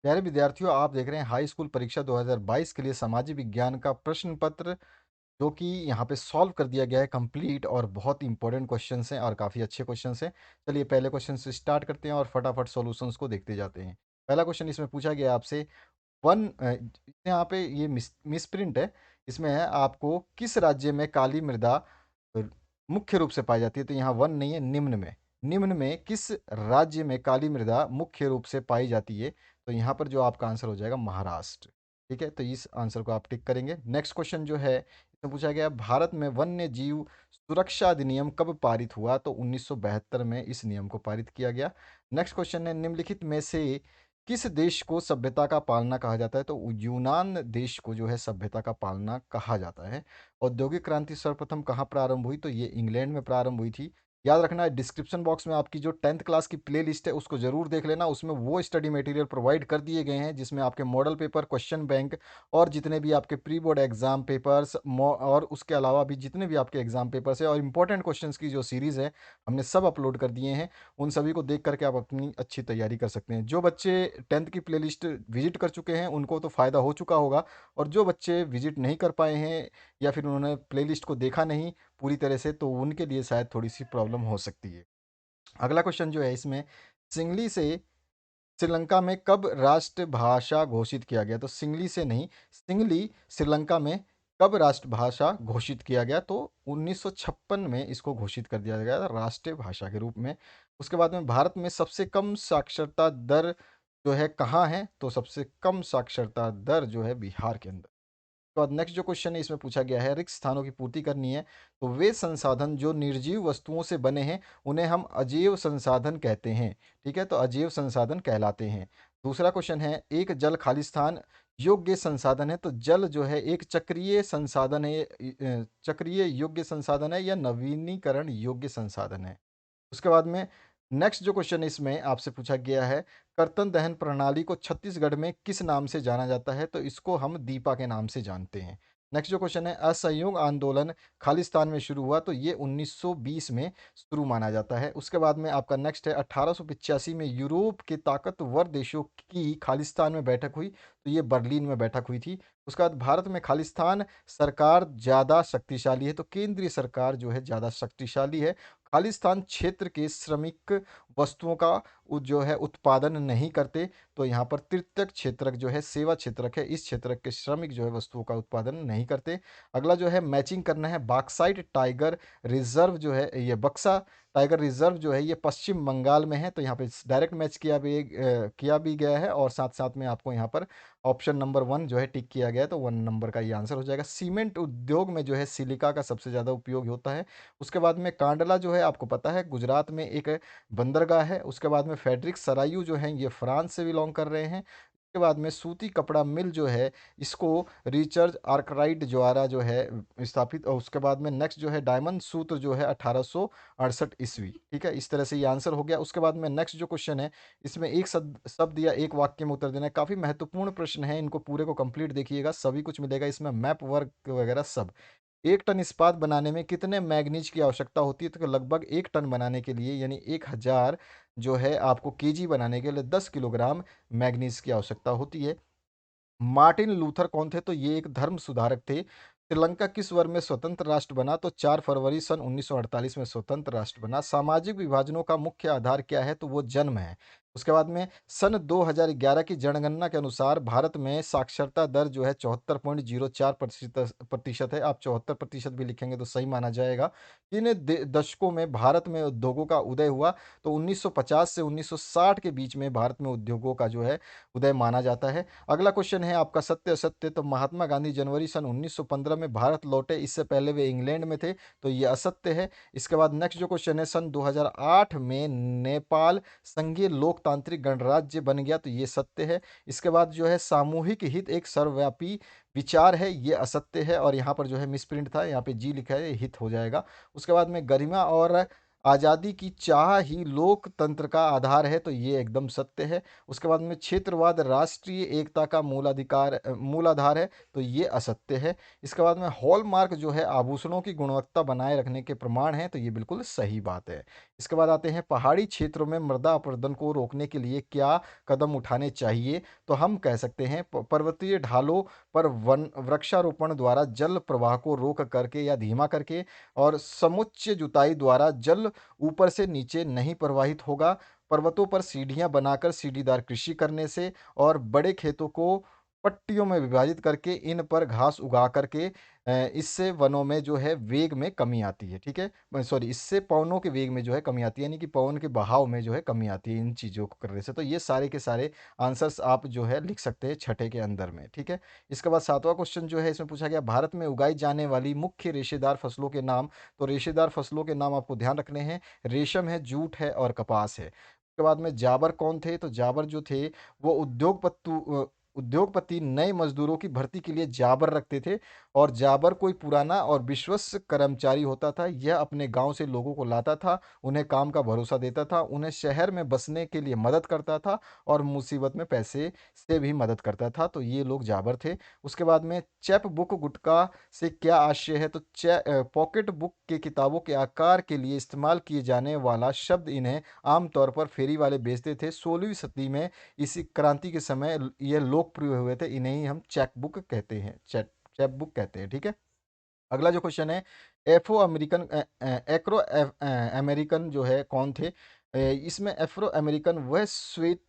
प्यारे विद्यार्थियों, आप देख रहे हैं हाई स्कूल परीक्षा 2022 के लिए सामाजिक विज्ञान का प्रश्न पत्र, जो कि यहाँ पे सॉल्व कर दिया गया है कंप्लीट। और बहुत ही इंपॉर्टेंट क्वेश्चंस हैं और काफ़ी अच्छे क्वेश्चंस हैं। चलिए पहले क्वेश्चन से स्टार्ट करते हैं और फटाफट सॉल्यूशंस को देखते जाते हैं। पहला क्वेश्चन इसमें पूछा गया आपसे, यहाँ पे ये मिस प्रिंट है। इसमें है आपको किस राज्य में काली मृदा अ, मुख्य रूप से पाई जाती है। तो यहाँ वन नहीं है, निम्न में किस राज्य में काली मृदा मुख्य रूप से पाई जाती है। तो यहाँ पर जो आपका आंसर हो जाएगा महाराष्ट्र। ठीक है, तो इस आंसर को आप टिक करेंगे। नेक्स्ट क्वेश्चन जो है इसमें पूछा गया, भारत में वन्य जीव सुरक्षा अधिनियम कब पारित हुआ। तो 1972 में इस नियम को पारित किया गया। नेक्स्ट क्वेश्चन है, निम्नलिखित में से किस देश को सभ्यता का पालना कहा जाता है। तो यूनान देश को जो है सभ्यता का पालना कहा जाता है। औद्योगिक क्रांति सर्वप्रथम कहाँ प्रारंभ हुई। तो ये इंग्लैंड में प्रारंभ हुई थी। याद रखना है, डिस्क्रिप्शन बॉक्स में आपकी जो 10th क्लास की प्ले लिस्ट है उसको जरूर देख लेना। उसमें वो स्टडी मटेरियल प्रोवाइड कर दिए गए हैं जिसमें आपके मॉडल पेपर, क्वेश्चन बैंक और जितने भी आपके प्री बोर्ड एग्जाम पेपर्स और उसके अलावा भी जितने भी आपके एग्जाम पेपर्स है और इंपॉर्टेंट क्वेश्चंस की जो सीरीज है, हमने सब अपलोड कर दिए हैं। उन सभी को देख करके आप अपनी अच्छी तैयारी कर सकते हैं। जो बच्चे 10th की प्लेलिस्ट विजिट कर चुके हैं उनको तो फ़ायदा हो चुका होगा, और जो बच्चे विजिट नहीं कर पाए हैं या फिर उन्होंने प्लेलिस्ट को देखा नहीं पूरी तरह से, तो उनके लिए शायद थोड़ी सी प्रॉब्लम हो सकती है। अगला क्वेश्चन जो है इसमें, सिंगली से श्रीलंका में कब राष्ट्रभाषा घोषित किया गया। तो सिंगली से नहीं, सिंगली श्रीलंका में कब राष्ट्रभाषा घोषित किया गया। तो 1956 में इसको घोषित कर दिया गया था राष्ट्रीय भाषा के रूप में। उसके बाद में भारत में सबसे कम साक्षरता दर जो है कहाँ है। तो सबसे कम साक्षरता दर जो है बिहार के अंदर। तो बाद नेक्स्ट जो क्वेश्चन है इसमें पूछा गया है, रिक्त स्थानों की पूर्ति करनी है। तो वे संसाधन जो निर्जीव वस्तुओं से बने हैं उन्हें हम अजैव संसाधन कहते हैं। ठीक है, तो अजैव संसाधन कहलाते हैं। दूसरा क्वेश्चन है, एक जल खालिस्तान योग्य संसाधन है। तो जल जो है एक चक्रीय संसाधन है, चक्रीय योग्य संसाधन है या नवीनीकरण योग्य संसाधन है। उसके बाद में नेक्स्ट जो क्वेश्चन इसमें आपसे पूछा गया है, कर्तन दहन प्रणाली को छत्तीसगढ़ में किस नाम से जाना जाता है। तो इसको हम दीपा के नाम से जानते हैं। नेक्स्ट जो क्वेश्चन है, असहयोग आंदोलन खालिस्तान में शुरू हुआ। तो ये 1920 में शुरू माना जाता है। उसके बाद में आपका नेक्स्ट है, 1885 में यूरोप के ताकतवर देशों की खालिस्तान में बैठक हुई। तो ये बर्लिन में बैठक हुई थी। उसके बाद भारत में खालिस्तान सरकार ज़्यादा शक्तिशाली है। तो केंद्रीय सरकार जो है ज़्यादा शक्तिशाली है। खालिस्तान क्षेत्र के श्रमिक वस्तुओं का जो है उत्पादन नहीं करते। तो यहाँ पर तृतीयक क्षेत्रक जो है सेवा क्षेत्रक है, इस क्षेत्रक के श्रमिक जो है वस्तुओं का उत्पादन नहीं करते। अगला जो है मैचिंग करना है, बॉक्साइट टाइगर रिजर्व जो है, ये बक्सा टाइगर रिजर्व जो है ये पश्चिम बंगाल में है। तो यहाँ पे डायरेक्ट मैच किया भी गया है, और साथ साथ में आपको यहाँ पर ऑप्शन नंबर 1 जो है टिक किया गया है। तो 1 नंबर का ये आंसर हो जाएगा। सीमेंट उद्योग में जो है सिलिका का सबसे ज़्यादा उपयोग होता है। उसके बाद में कांडला जो है आपको पता है गुजरात में एक बंदरगाह है। उसके बाद में फेडरिक सरायू जो हैं ये फ्रांस से बिलोंग कर रहे हैं। उसके बाद में सूती कपड़ा मिल जो है इसको रिचर्ड आर्कराइट द्वारा जो है स्थापित। और उसके बाद में नेक्स्ट जो है डायमंड सूत्र जो है 1868 ईस्वी। ठीक है, इस तरह से ये आंसर हो गया। उसके बाद में नेक्स्ट जो क्वेश्चन है इसमें एक शब्द या एक वाक्य में उत्तर देना है। काफ़ी महत्वपूर्ण प्रश्न है, इनको पूरे को कंप्लीट देखिएगा, सभी कुछ मिलेगा इसमें, मैप वर्क वगैरह सब। 1 टन इस्पात बनाने में कितने मैग्नीज की आवश्यकता होती है। तो लगभग 1 टन बनाने के लिए यानी 1000 जो है आपको केजी बनाने के लिए 10 किलोग्राम मैग्नीज की आवश्यकता होती है। मार्टिन लूथर कौन थे। तो ये एक धर्म सुधारक थे। श्रीलंका किस वर्ष में स्वतंत्र राष्ट्र बना। तो 4 फरवरी सन 1948 में स्वतंत्र राष्ट्र बना। सामाजिक विभाजनों का मुख्य आधार क्या है। तो वो जन्म है। उसके बाद में सन 2011 की जनगणना के अनुसार भारत में साक्षरता दर जो है 74.04 प्रतिशत है। आप 74% भी लिखेंगे तो सही माना जाएगा। इन दशकों में भारत में उद्योगों का उदय हुआ। तो 1950 से 1960 के बीच में भारत में उद्योगों का जो है उदय माना जाता है। अगला क्वेश्चन है आपका, सत्य असत्य। तो महात्मा गांधी जनवरी सन 1915 में भारत लौटे, इससे पहले वे इंग्लैंड में थे। तो ये असत्य है। इसके बाद नेक्स्ट जो क्वेश्चन है, सन 2008 में नेपाल संघीय लोकतांत्रिक गणराज्य बन गया। तो ये सत्य है। इसके बाद जो है सामूहिक हित एक सर्वव्यापी विचार है, ये असत्य है। और यहाँ पर जो है मिसप्रिंट था, यहाँ पे जी लिखा है, ये हित हो जाएगा। उसके बाद में गरिमा और आज़ादी की चाह ही लोकतंत्र का आधार है, तो ये एकदम सत्य है। उसके बाद में क्षेत्रवाद राष्ट्रीय एकता का मूलाधार है, तो ये असत्य है। इसके बाद में हॉलमार्क जो है आभूषणों की गुणवत्ता बनाए रखने के प्रमाण है, तो ये बिल्कुल सही बात है। इसके बाद आते हैं पहाड़ी क्षेत्रों में मृदा अपरदन को रोकने के लिए क्या कदम उठाने चाहिए? तो हम कह सकते हैं पर्वतीय ढालों पर वन वृक्षारोपण द्वारा जल प्रवाह को रोक करके या धीमा करके, और समुच्चय जुताई द्वारा जल ऊपर से नीचे नहीं प्रवाहित होगा। पर्वतों पर सीढ़ियाँ बनाकर सीढ़ीदार कृषि करने से, और बड़े खेतों को पट्टियों में विभाजित करके इन पर घास उगा करके इससे वनों में जो है वेग में कमी आती है, ठीक है? सॉरी, इससे पवनों के वेग में जो है कमी आती है, यानी कि पवन के बहाव में जो है कमी आती है इन चीज़ों को करने से। तो ये सारे के सारे आंसर्स आप जो है लिख सकते हैं छठे के अंदर में, ठीक है? इसके बाद 7वाँ क्वेश्चन जो है इसमें पूछा गया, भारत में उगाई जाने वाली मुख्य रेशेदार फसलों के नाम। तो रेशेदार फसलों के नाम आपको ध्यान रखने हैं, रेशम है, जूट है और कपास है। उसके बाद में जाबर कौन थे? तो जाबर जो थे वो उद्योगपति नए मजदूरों की भर्ती के लिए जाबर रखते थे, और जाबर कोई पुराना और विश्वस्त कर्मचारी होता था। यह अपने गांव से लोगों को लाता था, उन्हें काम का भरोसा देता था, उन्हें शहर में बसने के लिए मदद करता था, और मुसीबत में पैसे से भी मदद करता था। तो ये लोग जाबर थे। उसके बाद में चैप बुक गुटका से क्या आशय है? तो पॉकेट बुक के किताबों के आकार के लिए इस्तेमाल किए जाने वाला शब्द इन्हें आमतौर पर फेरी वाले बेचते थे। 16वीं सदी में इसी क्रांति के समय ये लोकप्रिय हुए थे। इन्हें ही हम चेक बुक कहते हैं, चैप बुक कहते हैं, ठीक है? अगला जो क्वेश्चन है, एफ्रो अमेरिकन अमेरिकन जो है कौन थे? इसमें एफ्रो अमेरिकन वह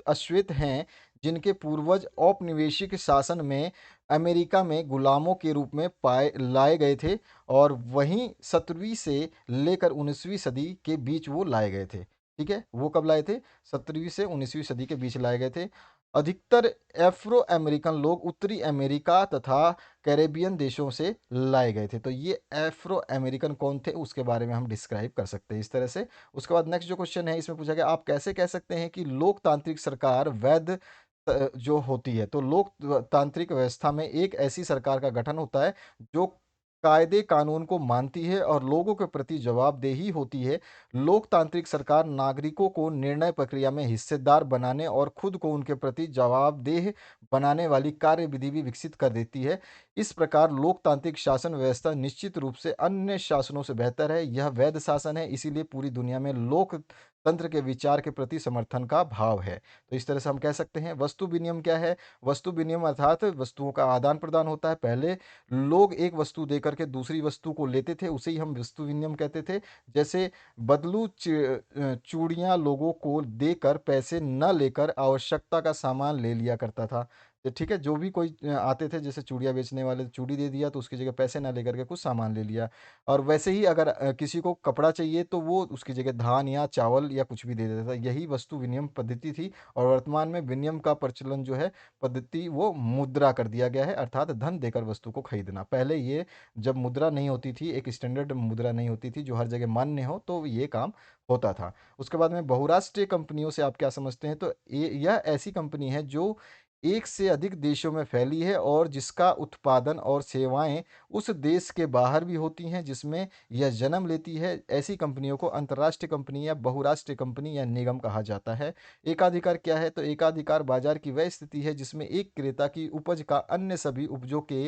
अश्वेत हैं जिनके पूर्वज औपनिवेशिक शासन में अमेरिका में गुलामों के रूप में पाए लाए गए थे, और वहीं 17वीं से लेकर 19वीं सदी के बीच वो लाए गए थे, ठीक है? वो कब लाए थे? 17वीं से 19वीं सदी के बीच लाए गए थे। अधिकतर एफ्रो अमेरिकन लोग उत्तरी अमेरिका तथा कैरेबियन देशों से लाए गए थे। तो ये एफ्रो अमेरिकन कौन थे उसके बारे में हम डिस्क्राइब कर सकते हैं इस तरह से। उसके बाद नेक्स्ट जो क्वेश्चन है इसमें पूछा गया, आप कैसे कह सकते हैं कि लोकतांत्रिक सरकार वैध जो होती है? तो लोकतांत्रिक व्यवस्था में एक ऐसी सरकार का गठन होता है जो कायदे कानून को मानती है और लोगों के प्रति जवाबदेही होती है। लोकतांत्रिक सरकार नागरिकों को निर्णय प्रक्रिया में हिस्सेदार बनाने और खुद को उनके प्रति जवाबदेह बनाने वाली कार्यविधि भी विकसित कर देती है। इस प्रकार लोकतांत्रिक शासन व्यवस्था निश्चित रूप से अन्य शासनों से बेहतर है। यह वैध शासन है, इसीलिए पूरी दुनिया में लोकतंत्र के विचार के प्रति समर्थन का भाव है। तो इस तरह से हम कह सकते हैं। वस्तु विनिमय क्या है? वस्तु विनिमय अर्थात वस्तुओं का आदान प्रदान होता है। पहले लोग एक वस्तु दे करके दूसरी वस्तु को लेते थे, उसे ही हम वस्तु विनिमय कहते थे। जैसे चूड़ियाँ लोगों को देकर पैसे न लेकर आवश्यकता का सामान ले लिया करता था। ठीक है, जो भी कोई आते थे जैसे चूड़ियाँ बेचने वाले, चूड़ी दे दिया तो उसकी जगह पैसे ना लेकर के कुछ सामान ले लिया। और वैसे ही अगर किसी को कपड़ा चाहिए तो वो उसकी जगह धान या चावल या कुछ भी दे देता था। यही वस्तु विनिमय पद्धति थी। और वर्तमान में विनिमय का प्रचलन जो है पद्धति वो मुद्रा कर दिया गया है, अर्थात धन देकर वस्तु को खरीदना। पहले ये जब मुद्रा नहीं होती थी, एक स्टैंडर्ड मुद्रा नहीं होती थी जो हर जगह मान्य हो, तो ये काम होता था। उसके बाद में बहुराष्ट्रीय कंपनियों से आप क्या समझते हैं? तो यह ऐसी कंपनी है जो एक से अधिक देशों में फैली है और जिसका उत्पादन और सेवाएं उस देश के बाहर भी होती हैं जिसमें यह जन्म लेती है। ऐसी कंपनियों को अंतर्राष्ट्रीय कंपनी या बहुराष्ट्रीय कंपनी या निगम कहा जाता है। एकाधिकार क्या है? तो एकाधिकार बाजार की वह स्थिति है जिसमें एक क्रेता की उपज का अन्य सभी उपजों के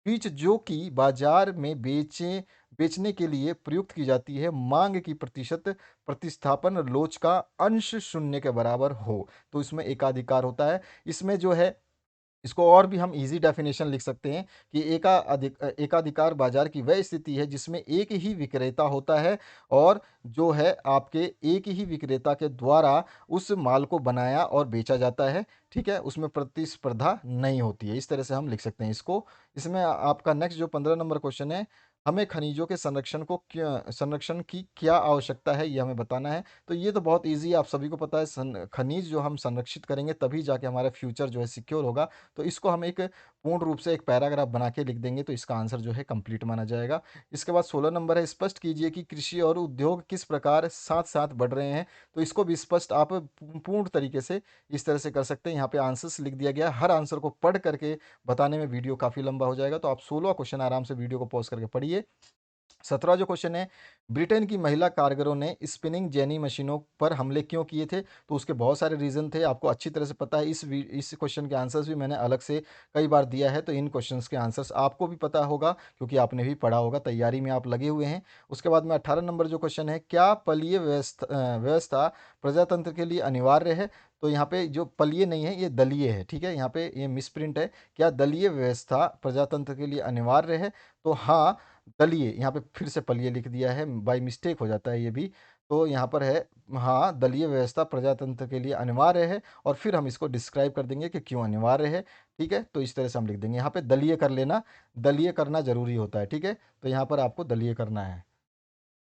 बीच जो कि बाजार में बेचने के लिए प्रयुक्त की जाती है, मांग की प्रतिशत प्रतिस्थापन लोच का अंश शून्य के बराबर हो, तो इसमें एकाधिकार होता है। इसमें जो है इसको और भी हम इजी डेफिनेशन लिख सकते हैं कि एकाधिकार बाजार की वह स्थिति है जिसमें एक ही विक्रेता होता है, और जो है आपके एक ही विक्रेता के द्वारा उस माल को बनाया और बेचा जाता है, ठीक है? उसमें प्रतिस्पर्धा नहीं होती है। इस तरह से हम लिख सकते हैं इसको। इसमें आपका नेक्स्ट जो 15 नंबर क्वेश्चन है, हमें खनिजों के संरक्षण की क्या आवश्यकता है, ये हमें बताना है। तो ये तो बहुत ईजी है, आप सभी को पता है। खनिज जो हम संरक्षित करेंगे तभी जाके हमारा फ्यूचर जो है सिक्योर होगा। तो इसको हम एक पूर्ण रूप से एक पैराग्राफ बना के लिख देंगे तो इसका आंसर जो है कंप्लीट माना जाएगा। इसके बाद 16 नंबर है, स्पष्ट कीजिए कि कृषि और उद्योग किस प्रकार साथ साथ बढ़ रहे हैं। तो इसको भी स्पष्ट आप पूर्ण तरीके से इस तरह से कर सकते हैं। यहाँ पे आंसर्स लिख दिया गया है, हर आंसर को पढ़ करके बताने में वीडियो काफ़ी लंबा हो जाएगा, तो आप 16 क्वेश्चन आराम से वीडियो को पॉज करके पढ़िए। 17वां जो क्वेश्चन है, ब्रिटेन की महिला कारीगरों ने स्पिनिंग जेनी मशीनों पर हमले क्यों किए थे? तो उसके बहुत सारे रीज़न थे, आपको अच्छी तरह से पता है। इस क्वेश्चन के आंसर्स भी मैंने अलग से कई बार दिया है, तो इन क्वेश्चंस के आंसर्स आपको भी पता होगा क्योंकि आपने भी पढ़ा होगा, तैयारी में आप लगे हुए हैं। उसके बाद में 18 नंबर जो क्वेश्चन है, क्या पलीय व्यवस्था प्रजातंत्र के लिए अनिवार्य है? तो यहाँ पे जो पलीय नहीं है, ये दलीय है, ठीक है? यहाँ पे ये मिसप्रिंट है। क्या दलीय व्यवस्था प्रजातंत्र के लिए अनिवार्य है? तो हाँ, दलिए, यहाँ पे फिर से पलिए लिख दिया है, बाय मिस्टेक हो जाता है ये भी। तो यहाँ पर है, हाँ, दलीय व्यवस्था प्रजातंत्र के लिए अनिवार्य है, और फिर हम इसको डिस्क्राइब कर देंगे कि क्यों अनिवार्य है, ठीक है? तो इस तरह से हम लिख देंगे, यहाँ पे दलीय कर लेना, दलीय करना ज़रूरी होता है, ठीक है? तो यहाँ पर आपको दलीय करना है।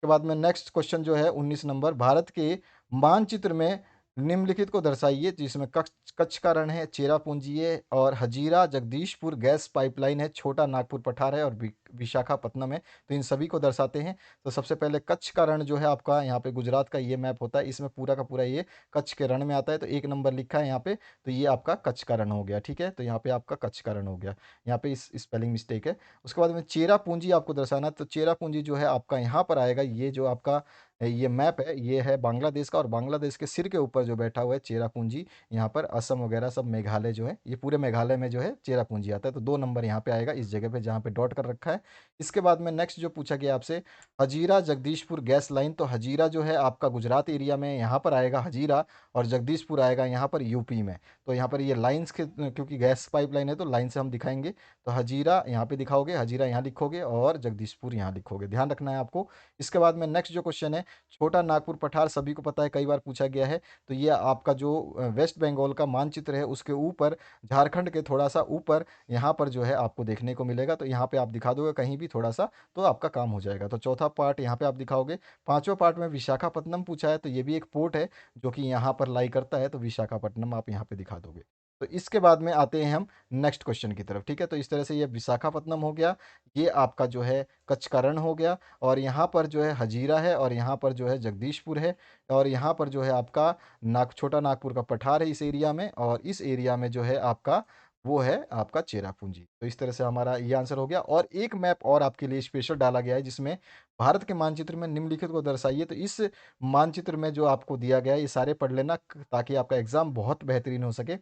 के बाद में नेक्स्ट क्वेश्चन जो है 19 नंबर, भारत के मानचित्र में निम्नलिखित को दर्शाइए, जिसमें कच्छ कच्छ का रण है, चेरापूंजी है, और हजीरा, जगदीशपुर गैस पाइपलाइन है, छोटा नागपुर पठार है, और विशाखापत्तनम है। तो इन सभी को दर्शाते हैं। तो सबसे पहले कच्छ का रण जो है आपका, यहाँ पे गुजरात का ये मैप होता है, इसमें पूरा का पूरा ये कच्छ के रण में आता है। तो 1 नंबर लिखा है यहाँ पे, तो ये आपका कच्छ का रण हो गया, ठीक है? तो यहाँ पे आपका कच्छ का रण हो गया, यहाँ पे इस स्पेलिंग मिस्टेक है। उसके बाद में चेरा पूंजी आपको दर्शाना है, तो चेरा पूंजी जो है आपका यहाँ पर आएगा। ये जो आपका ये मैप है, ये है बांग्लादेश का, और बांग्लादेश के सिर के ऊपर जो बैठा हुआ है चेरा पूंजी, यहाँ पर असम वगैरह सब मेघालय जो है, ये पूरे मेघालय में जो है चेरा पूंजी आता है। तो 2 नंबर यहाँ पे आएगा, इस जगह पे जहाँ पे डॉट कर रखा है। इसके बाद में नेक्स्ट जो पूछा गया आपसे, हजीरा जगदीशपुर गैस लाइन, तो हजीरा जो है आपका गुजरात एरिया में यहाँ पर आएगा हजीरा, और जगदीशपुर आएगा यहाँ पर यूपी में। तो यहाँ पर ये लाइन्स के, क्योंकि गैस पाइपलाइन है तो लाइन से हम दिखाएंगे। तो हजीरा यहाँ पे दिखाओगे, हजीरा यहाँ लिखोगे, और जगदीशपुर यहाँ लिखोगे, ध्यान रखना है आपको। इसके बाद में नेक्स्ट जो क्वेश्चन है, छोटा नागपुर पठार सभी को पता है, कई बार पूछा गया है। तो ये आपका जो वेस्ट बंगाल का मानचित्र है, उसके ऊपर, झारखंड के थोड़ा सा ऊपर, यहाँ पर जो है आपको देखने को मिलेगा। तो यहाँ पे आप दिखा दोगे कहीं भी थोड़ा सा, तो आपका काम हो जाएगा। तो चौथा पार्ट यहाँ पे आप दिखाओगे। पांचवा पार्ट में विशाखापट्टनम पूछा है, तो ये भी एक पोर्ट है जो कि यहाँ पर लाई करता है, तो विशाखापट्टनम आप यहाँ पे दिखा दोगे। तो इसके बाद में आते हैं हम नेक्स्ट क्वेश्चन की तरफ, ठीक है? तो इस तरह से ये विशाखापट्टनम हो गया, ये आपका जो है कच्छ का रण हो गया, और यहाँ पर जो है हजीरा है, और यहाँ पर जो है जगदीशपुर है, और यहाँ पर जो है आपका छोटा नागपुर का पठार है इस एरिया में, और इस एरिया में जो है आपका वो है आपका चेरापूंजी। तो इस तरह से हमारा ये आंसर हो गया। और एक मैप और आपके लिए स्पेशल डाला गया है, जिसमें भारत के मानचित्र में निम्नलिखित को दर्शाइए। तो इस मानचित्र में जो आपको दिया गया है, ये सारे पढ़ लेना ताकि आपका एग्जाम बहुत बेहतरीन हो सके।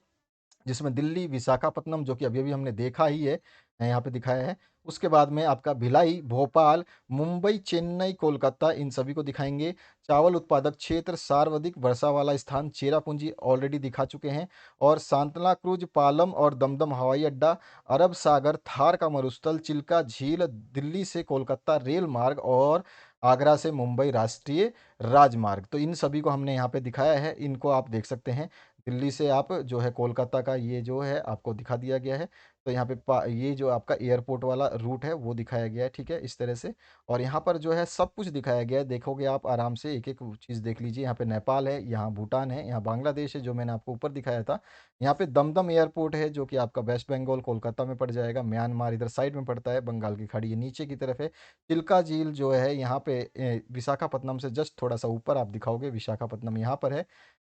जिसमें दिल्ली, विशाखापत्तनम जो कि अभी-अभी हमने देखा ही है, यहाँ पे दिखाया है। उसके बाद में आपका भिलाई, भोपाल, मुंबई, चेन्नई, कोलकाता, इन सभी को दिखाएँगे। चावल उत्पादक क्षेत्र, सर्वाधिक वर्षा वाला स्थान, चेरापूंजी ऑलरेडी दिखा चुके हैं। और सांतला क्रूज़, पालम और दमदम हवाई अड्डा, अरब सागर, थार का मरुस्थल, चिल्का झील, दिल्ली से कोलकाता रेल मार्ग, और आगरा से मुंबई राष्ट्रीय राजमार्ग। तो इन सभी को हमने यहाँ पे दिखाया है, इनको आप देख सकते हैं। दिल्ली से आप जो है कोलकाता का ये जो है आपको दिखा दिया गया है। तो यहाँ पे ये जो आपका एयरपोर्ट वाला रूट है वो दिखाया गया है, ठीक है? इस तरह से। और यहाँ पर जो है सब कुछ दिखाया गया है, देखोगे आप आराम से, एक एक चीज़ देख लीजिए। यहाँ पे नेपाल है, यहाँ भूटान है, यहाँ बांग्लादेश है जो मैंने आपको ऊपर दिखाया था। यहाँ पे दमदम एयरपोर्ट है जो कि आपका वेस्ट बंगाल कोलकाता में पड़ जाएगा। म्यांमार इधर साइड में पड़ता है, बंगाल की खाड़ी ये नीचे की तरफ है। चिल्का झील जो है यहाँ पे विशाखापत्तनम से जस्ट थोड़ा सा ऊपर आप दिखाओगे, विशाखापत्तनम यहाँ पर है।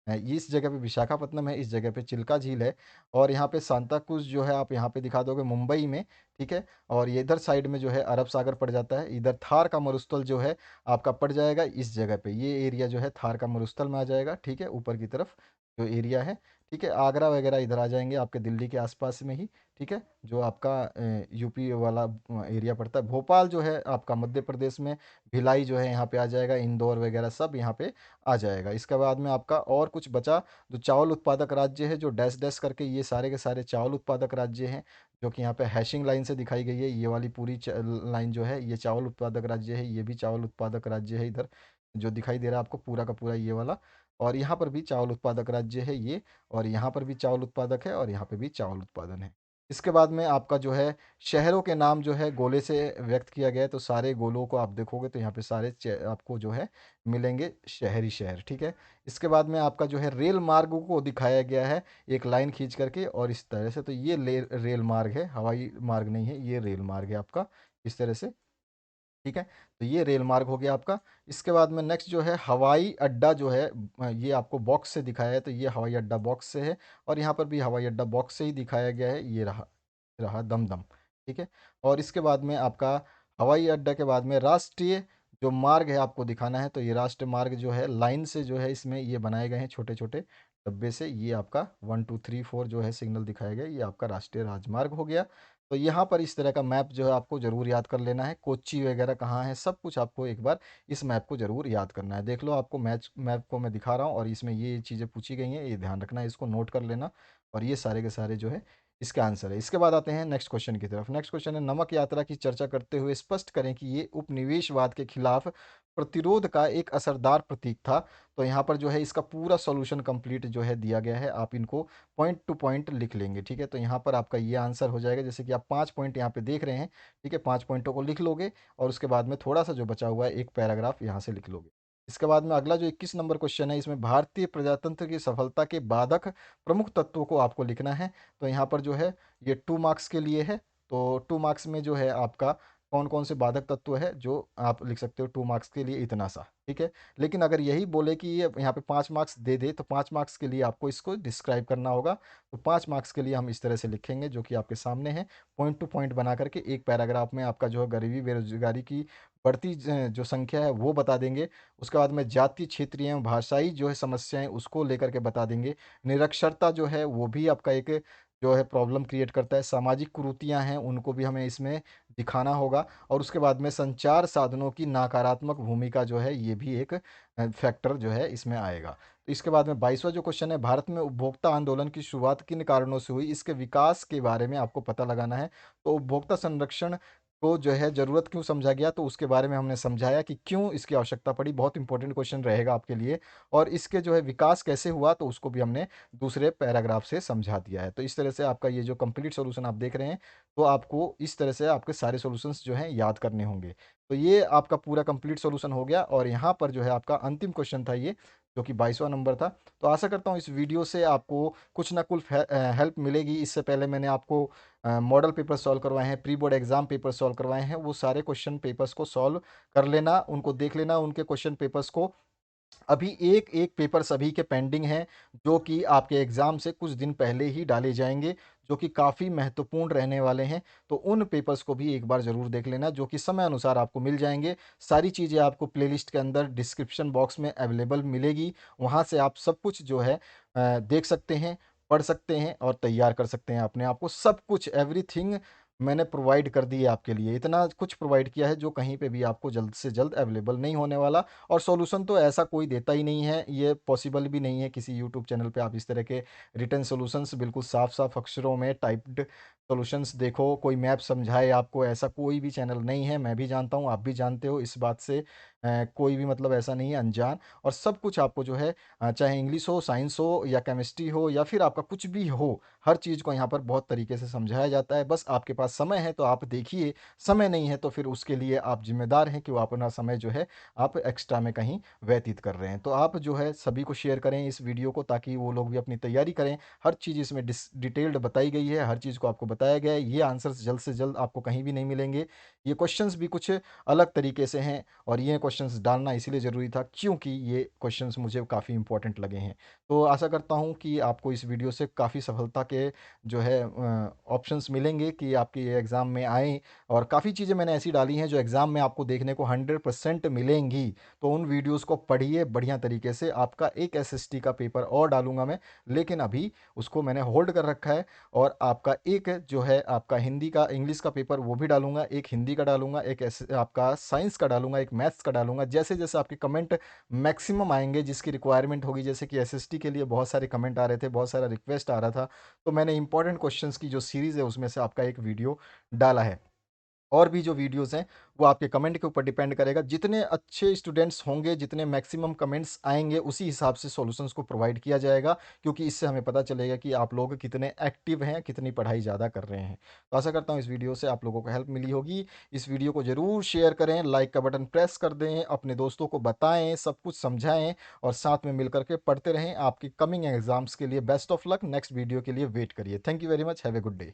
इस जगह पे विशाखापत्तनम है, इस जगह पे चिल्का झील है। और यहाँ पे सांता क्रूज जो है आप यहाँ पे दिखा दोगे मुंबई में, ठीक है? और ये इधर साइड में जो है अरब सागर पड़ जाता है। इधर थार का मरुस्थल जो है आपका पड़ जाएगा इस जगह पे, ये एरिया जो है थार का मरुस्थल में आ जाएगा, ठीक है? ऊपर की तरफ जो एरिया है, ठीक है? आगरा वगैरह इधर आ जाएंगे आपके दिल्ली के आसपास में ही, ठीक है? जो आपका यूपी वाला एरिया पड़ता है। भोपाल जो है आपका मध्य प्रदेश में, भिलाई जो है यहाँ पे आ जाएगा, इंदौर वगैरह सब यहाँ पे आ जाएगा। इसके बाद में आपका और कुछ बचा, जो चावल उत्पादक राज्य है, जो डैश डैश करके ये सारे के सारे चावल उत्पादक राज्य हैं, जो कि यहाँ पे हैशिंग लाइन से दिखाई गई है। ये वाली पूरी लाइन जो है ये चावल उत्पादक राज्य है, ये भी चावल उत्पादक राज्य है, इधर जो दिखाई दे रहा है आपको पूरा का पूरा ये वाला। और यहाँ पर भी चावल उत्पादक राज्य है ये, और यहाँ पर भी चावल उत्पादक है, और यहाँ पे भी चावल उत्पादन है। इसके बाद में आपका जो है शहरों के नाम जो है गोले से व्यक्त किया गया है। तो सारे गोलों को आप देखोगे तो यहाँ पे सारे आपको जो है मिलेंगे शहरी शहर, ठीक है? इसके बाद में आपका जो है रेल मार्गों को दिखाया गया है एक लाइन खींच करके, और इस तरह से। तो ये रेल मार्ग है, हवाई मार्ग नहीं है, ये रेल मार्ग है आपका, इस तरह से, ठीक है? तो ये रेल मार्ग हो गया आपका। इसके बाद में नेक्स्ट जो है हवाई अड्डा जो है, ये आपको बॉक्स से दिखाया है, तो ये हवाई अड्डा बॉक्स से है। और यहाँ पर भी हवाई अड्डा बॉक्स से ही दिखाया गया है, ये रहा रहा दमदम, ठीक है? और इसके बाद में आपका हवाई अड्डा के बाद में राष्ट्रीय जो मार्ग है आपको दिखाना है, तो ये राष्ट्रीय मार्ग जो है लाइन से जो है इसमें ये बनाए गए हैं छोटे छोटे डब्बे से। ये आपका 1 2 3 4 जो है सिग्नल दिखाया गया, ये आपका राष्ट्रीय राजमार्ग हो गया। तो यहाँ पर इस तरह का मैप जो है आपको ज़रूर याद कर लेना है। कोच्चि वगैरह कहाँ है, सब कुछ आपको एक बार इस मैप को ज़रूर याद करना है। देख लो, आपको मैप को मैं दिखा रहा हूँ और इसमें ये चीज़ें पूछी गई हैं, ये ध्यान रखना है, इसको नोट कर लेना। और ये सारे के सारे जो है इसका आंसर है। इसके बाद आते हैं नेक्स्ट क्वेश्चन की तरफ। नेक्स्ट क्वेश्चन है, नमक यात्रा की चर्चा करते हुए स्पष्ट करें कि ये उपनिवेशवाद के खिलाफ प्रतिरोध का एक असरदार प्रतीक था। तो यहाँ पर जो है इसका पूरा सॉल्यूशन कंप्लीट जो है दिया गया है, आप इनको पॉइंट टू पॉइंट लिख लेंगे। ठीक है, तो यहाँ पर आपका ये आंसर हो जाएगा। जैसे कि आप 5 पॉइंट यहाँ पे देख रहे हैं, ठीक है, 5 पॉइंटों को लिख लोगे और उसके बाद में थोड़ा सा जो बचा हुआ है एक पैराग्राफ यहाँ से लिख लोगे। इसके बाद में अगला जो 21 नंबर क्वेश्चन है, इसमें भारतीय प्रजातंत्र की सफलता के बाधक प्रमुख तत्वों को आपको लिखना है। तो यहाँ पर जो है ये 2 मार्क्स के लिए है। तो 2 मार्क्स में जो है आपका कौन कौन से बाधक तत्व है जो आप लिख सकते हो 2 मार्क्स के लिए, इतना सा। ठीक है, लेकिन अगर यही बोले कि ये यहाँ पे 5 मार्क्स दे दे, तो 5 मार्क्स के लिए आपको इसको डिस्क्राइब करना होगा। तो 5 मार्क्स के लिए हम इस तरह से लिखेंगे जो कि आपके सामने है। पॉइंट टू पॉइंट बना करके एक पैराग्राफ में आपका जो है गरीबी बेरोजगारी की बढ़ती जो संख्या है वो बता देंगे। उसके बाद में जातीय क्षेत्रीय एवं भाषाई जो है समस्याएं उसको लेकर के बता देंगे। निरक्षरता जो है वो भी आपका एक जो है प्रॉब्लम क्रिएट करता है। सामाजिक कुरीतियां हैं उनको भी हमें इसमें दिखाना होगा। और उसके बाद में संचार साधनों की नकारात्मक भूमिका जो है ये भी एक फैक्टर जो है इसमें आएगा। तो इसके बाद में 22वां जो क्वेश्चन है, भारत में उपभोक्ता आंदोलन की शुरुआत किन कारणों से हुई, इसके विकास के बारे में आपको पता लगाना है। तो उपभोक्ता संरक्षण को जो है ज़रूरत क्यों समझा गया, तो उसके बारे में हमने समझाया कि क्यों इसकी आवश्यकता पड़ी। बहुत इंपॉर्टेंट क्वेश्चन रहेगा आपके लिए। और इसके जो है विकास कैसे हुआ, तो उसको भी हमने दूसरे पैराग्राफ से समझा दिया है। तो इस तरह से आपका ये जो कंप्लीट सॉल्यूशन आप देख रहे हैं, तो आपको इस तरह से आपके सारे सॉल्यूशंस जो हैं याद करने होंगे। तो ये आपका पूरा कंप्लीट सॉल्यूशन हो गया। और यहाँ पर जो है आपका अंतिम क्वेश्चन था ये, जो कि 22वां नंबर था। तो आशा करता हूँ इस वीडियो से आपको कुछ ना कुछ हेल्प मिलेगी। इससे पहले मैंने आपको मॉडल पेपर सॉल्व करवाए हैं, pre board exam paper solve करवाए हैं, वो सारे क्वेश्चन पेपर्स को सॉल्व कर लेना, उनको देख लेना, उनके क्वेश्चन पेपर्स को। अभी एक एक पेपर सभी के पेंडिंग हैं, जो कि आपके एग्ज़ाम से कुछ दिन पहले ही डाले जाएंगे, जो कि काफ़ी महत्वपूर्ण रहने वाले हैं। तो उन पेपर्स को भी एक बार ज़रूर देख लेना, जो कि समय अनुसार आपको मिल जाएंगे। सारी चीज़ें आपको प्लेलिस्ट के अंदर डिस्क्रिप्शन बॉक्स में अवेलेबल मिलेगी। वहाँ से आप सब कुछ जो है देख सकते हैं, पढ़ सकते हैं और तैयार कर सकते हैं अपने आप को। सब कुछ एवरीथिंग मैंने प्रोवाइड कर दी है आपके लिए। इतना कुछ प्रोवाइड किया है जो कहीं पे भी आपको जल्द से जल्द अवेलेबल नहीं होने वाला। और सॉल्यूशन तो ऐसा कोई देता ही नहीं है, ये पॉसिबल भी नहीं है किसी यूट्यूब चैनल पे आप इस तरह के रिटर्न सॉल्यूशंस बिल्कुल साफ साफ अक्षरों में टाइप्ड सॉल्यूशंस देखो, कोई मैप समझाए आपको, ऐसा कोई भी चैनल नहीं है। मैं भी जानता हूँ, आप भी जानते हो इस बात से। कोई भी मतलब ऐसा नहीं है अनजान। और सब कुछ आपको जो है चाहे इंग्लिश हो, साइंस हो या केमिस्ट्री हो या फिर आपका कुछ भी हो, हर चीज़ को यहाँ पर बहुत तरीके से समझाया जाता है। बस आपके पास समय है तो आप देखिए, समय नहीं है तो फिर उसके लिए आप जिम्मेदार हैं कि वो अपना समय जो है आप एक्स्ट्रा में कहीं व्यतीत कर रहे हैं। तो आप जो है सभी को शेयर करें इस वीडियो को, ताकि वो लोग भी अपनी तैयारी करें। हर चीज़ इसमें डिटेल्ड बताई गई है, हर चीज़ को आपको बताया गया है। ये आंसर्स जल्द से जल्द आपको कहीं भी नहीं मिलेंगे। ये क्वेश्चंस भी कुछ अलग तरीके से हैं, और ये क्वेश्चंस डालना इसीलिए ज़रूरी था क्योंकि ये क्वेश्चंस मुझे काफ़ी इंपॉर्टेंट लगे हैं। तो आशा करता हूँ कि आपको इस वीडियो से काफ़ी सफलता के जो है ऑप्शंस मिलेंगे कि आपके ये एग्ज़ाम में आएँ। और काफ़ी चीज़ें मैंने ऐसी डाली हैं जो एग्ज़ाम में आपको देखने को 100% मिलेंगी। तो उन वीडियोज़ को पढ़िए बढ़िया तरीके से। आपका एक एसएसटी का पेपर और डालूँगा मैं, लेकिन अभी उसको मैंने होल्ड कर रखा है। और आपका एक जो है आपका हिंदी का इंग्लिश का पेपर वो भी डालूँगा, एक हिंदी का डालूँगा, एक आपका साइंस का डालूँगा, एक मैथ्स का डालूँगा। जैसे-जैसे आपके कमेंट मैक्सिमम आएँगे जिसकी रिक्वायरमेंट होगी, जैसे कि एसएसटी के लिए बहुत सारे कमेंट आ रहे थे, बहुत सारा रिक्वेस्ट आ रहा था, तो मैंने इंपॉर्टेंट क्वेश्चंस की जो सीरीज़ है उसमें से आपका एक वीडियो डाला है। और भी जो वीडियोज़ हैं वो आपके कमेंट के ऊपर डिपेंड करेगा। जितने अच्छे स्टूडेंट्स होंगे, जितने मैक्सिमम कमेंट्स आएँगे, उसी हिसाब से सॉल्यूशंस को प्रोवाइड किया जाएगा, क्योंकि इससे हमें पता चलेगा कि आप लोग कितने एक्टिव हैं, कितनी पढ़ाई ज़्यादा कर रहे हैं। तो आशा करता हूँ इस वीडियो से आप लोगों को हेल्प मिली होगी। इस वीडियो को ज़रूर शेयर करें, लाइक का बटन प्रेस कर दें, अपने दोस्तों को बताएँ, सब कुछ समझाएँ और साथ में मिल कर के पढ़ते रहें। आपकी कमिंग एग्ज़ाम्स के लिए best of luck. Next video के लिए वेट करिए। Thank you very much. Have a good day.